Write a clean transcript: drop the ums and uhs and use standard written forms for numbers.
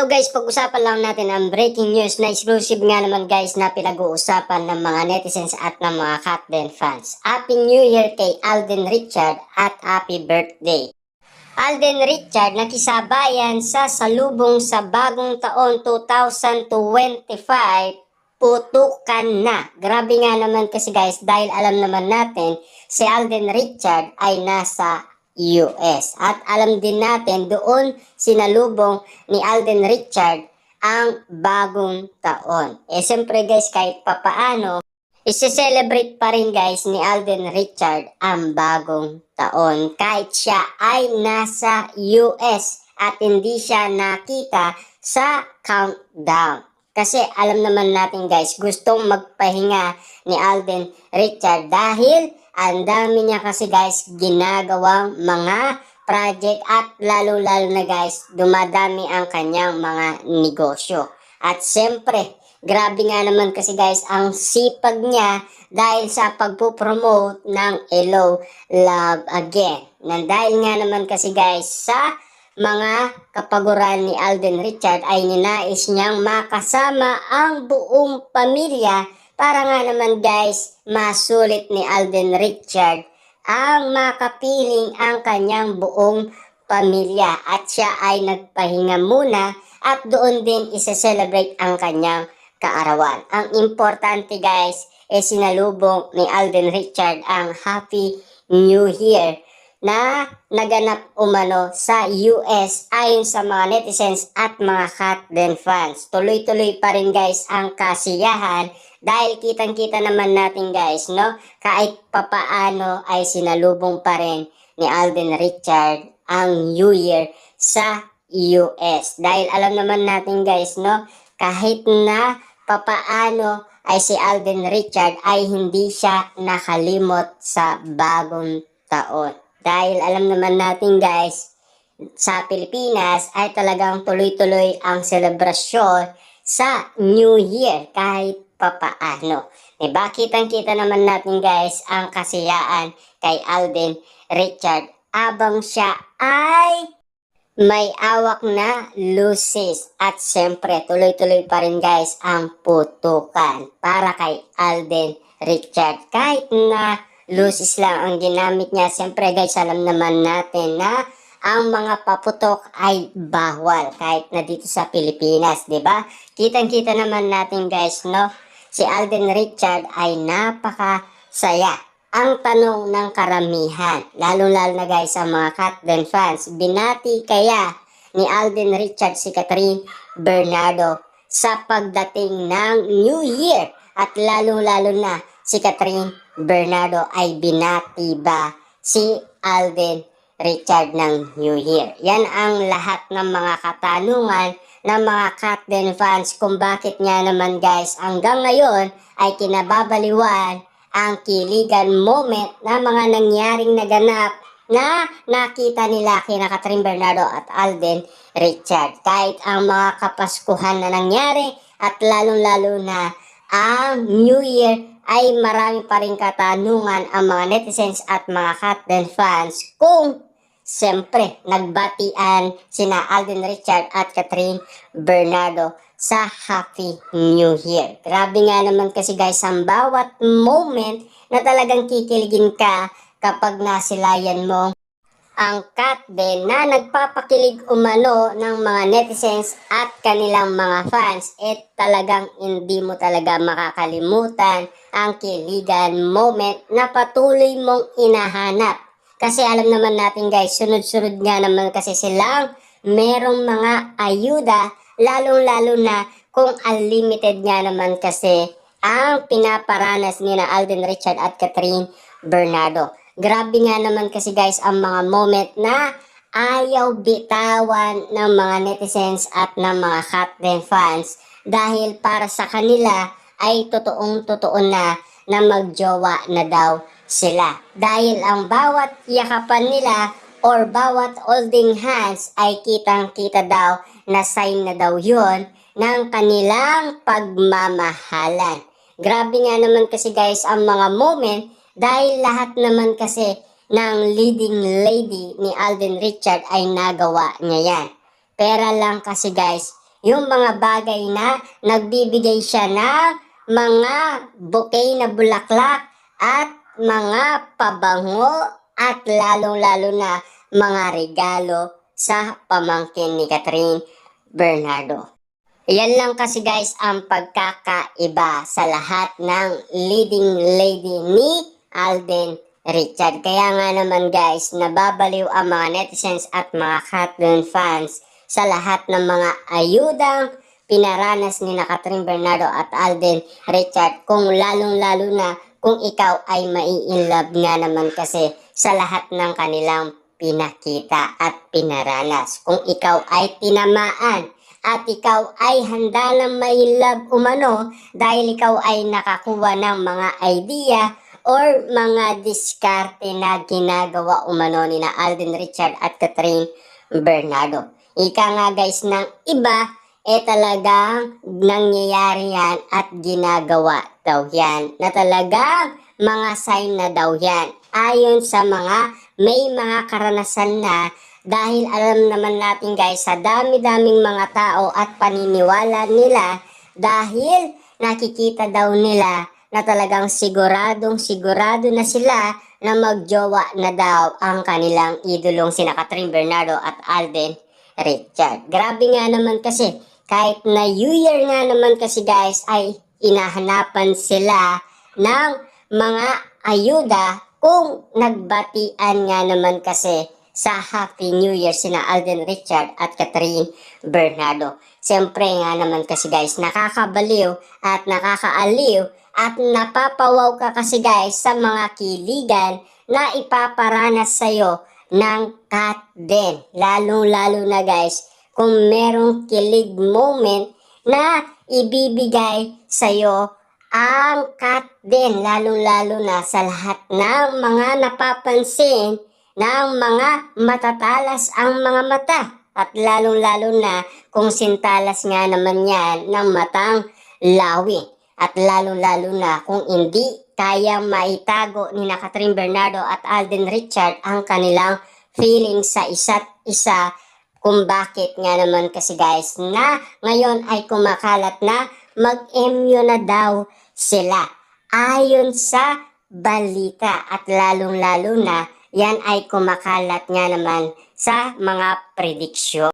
Hello guys, pag-usapan lang natin ang breaking news na exclusive nga naman guys na pinag-uusapan ng mga netizens at ng mga Katden fans. Happy New Year kay Alden Richard at happy birthday. Alden Richard nakisabayan sa salubong sa bagong taon 2025, putukan na. Grabe nga naman kasi guys dahil alam naman natin si Alden Richard ay nasa US. At alam din natin doon sinalubong ni Alden Richard ang bagong taon. Siyempre guys kahit papaano, isi-celebrate pa rin guys ni Alden Richard ang bagong taon kahit siya ay nasa US at hindi siya nakita sa countdown. Kasi alam naman natin guys, gustong magpahinga ni Alden Richard dahil ang dami niya kasi guys ginagawang mga project at lalo-lalo na guys dumadami ang kanyang mga negosyo. At siyempre, grabe nga naman kasi guys ang sipag niya dahil sa pagpupromote ng Hello Love Again. Dahil nga naman kasi guys sa mga kapaguran ni Alden Richard ay ninais niyang makasama ang buong pamilya para nga naman guys masulit ni Alden Richard ang makapiling ang kanyang buong pamilya at siya ay nagpahinga muna at doon din isa-celebrate ang kanyang kaarawan. Ang importante guys sinalubong ni Alden Richard ang Happy New Year na naganap umano sa US ayon sa mga netizens at mga Katden fans. Tuloy-tuloy pa rin guys ang kasiyahan dahil kitang-kita naman natin guys, no? Kahit papaano ay sinalubong pa rin ni Alden Richard ang New Year sa US. Dahil alam naman natin guys, no? Kahit na papaano ay si Alden Richard ay hindi siya nakalimot sa bagong taon. Dahil alam naman natin guys, sa Pilipinas ay talagang tuloy-tuloy ang selebrasyon sa New Year kahit papaano. Diba? Kitang-kita naman natin guys ang kasiyaan kay Alden Richard abang siya ay may awak na lusis. At syempre tuloy-tuloy pa rin guys ang putukan para kay Alden Richard. Kahit na lusis lang ang ginamit niya, syempre guys alam naman natin na ang mga paputok ay bawal kahit na dito sa Pilipinas, 'di ba? Kitang-kita naman natin guys, no? Si Alden Richard ay napakasaya. Ang tanong ng karamihan, lalo-lalo na guys sa mga Katden fans, binati kaya ni Alden Richard si Catherine Bernardo sa pagdating ng New Year? At lalo-lalo na si Catherine Bernardo ay binati ba si Alden Richard ng New Year? Yan ang lahat ng mga katanungan ng mga Katden fans kung bakit nga naman guys hanggang ngayon ay kinababaliwan ang kiligan moment na mga nangyaring naganap na nakita nila kina Catherine Bernardo at Alden Richard. Kahit ang mga kapaskuhan na nangyari at lalong-lalo na ang New Year ay marami pa rin katanungan ang mga netizens at mga Katden fans kung siyempre nagbatian sina Alden Richard at Catherine Bernardo sa Happy New Year. Grabe nga naman kasi guys ang bawat moment na talagang kikiligin ka kapag nasilayan mo ang Katden na nagpapakilig umano ng mga netizens at kanilang mga fans. Talagang hindi mo talaga makakalimutan ang kiligan moment na patuloy mong inahanap. Kasi alam naman natin guys, sunod-sunod nga naman kasi silang merong mga ayuda, lalong-lalo na kung unlimited nga naman kasi ang pinaparanas ni na Alden Richard at Catherine Bernardo. Grabe nga naman kasi guys ang mga moment na ayaw bitawan ng mga netizens at ng mga Katden fans dahil para sa kanila ay totoong-totoo na magjowa na daw sila. Dahil ang bawat yakapan nila or bawat holding hands ay kitang-kita daw na sign na daw yun ng kanilang pagmamahalan. Grabe nga naman kasi guys ang mga moment dahil lahat naman kasi ng leading lady ni Alden Richard ay nagawa niya yan. Pera lang kasi guys yung mga bagay na nagbibigay siya ng mga bouquet na bulaklak at mga pabango at lalong-lalo na mga regalo sa pamangkin ni Catherine Bernardo. Yan lang kasi guys ang pagkakaiba sa lahat ng leading lady ni Alden Richard. Kaya nga naman guys, nababaliw ang mga netizens at mga Catherine fans sa lahat ng mga ayudang pinaranas ni na Catherine Bernardo at Alden Richard, kung lalong-lalo na kung ikaw ay mai-inlove nga naman kasi sa lahat ng kanilang pinakita at pinaranas. Kung ikaw ay tinamaan at ikaw ay handa ng mai-love umano dahil ikaw ay nakakuha ng mga idea or mga diskarte na ginagawa umano ni na Alden Richard at Catherine Bernardo. Ika nga guys ng iba, talagang nangyayari yan at ginagawa daw yan. Na talagang mga sign na daw yan. Ayon sa mga may mga karanasan na, dahil alam naman natin guys sa dami-daming mga tao at paniniwala nila, dahil nakikita daw nila na talagang sigurado na sila na magjowa na daw ang kanilang idolong sina Catherine Bernardo at Alden Richard. Grabe nga naman kasi, kahit na New Year nga naman kasi guys ay inahanapan sila ng mga ayuda kung nagbatian nga naman kasi sa Happy New Year sina Alden Richard at Catherine Bernardo. Siyempre nga naman kasi guys, nakakabaliw at nakakaaliw at napapawaw ka kasi guys sa mga kiligan na ipaparanas sa'yo ng Kat din. Lalong-lalo na guys, kung merong kilig moment na ibibigay sa'yo ang Kat din. Lalong-lalo na sa lahat ng mga napapansin ng mga matatalas ang mga mata. At lalong-lalo na kung sintalas nga naman yan ng matang lawi. At lalong-lalo na kung hindi kaya maitago ni na Catherine Bernardo at Alden Richard ang kanilang feelings sa isa't isa, kung bakit nga naman kasi guys na ngayon ay kumakalat na mag-MU na daw sila. Ayon sa balita at lalong-lalo na yan ay kumakalat nga naman sa mga prediksyon.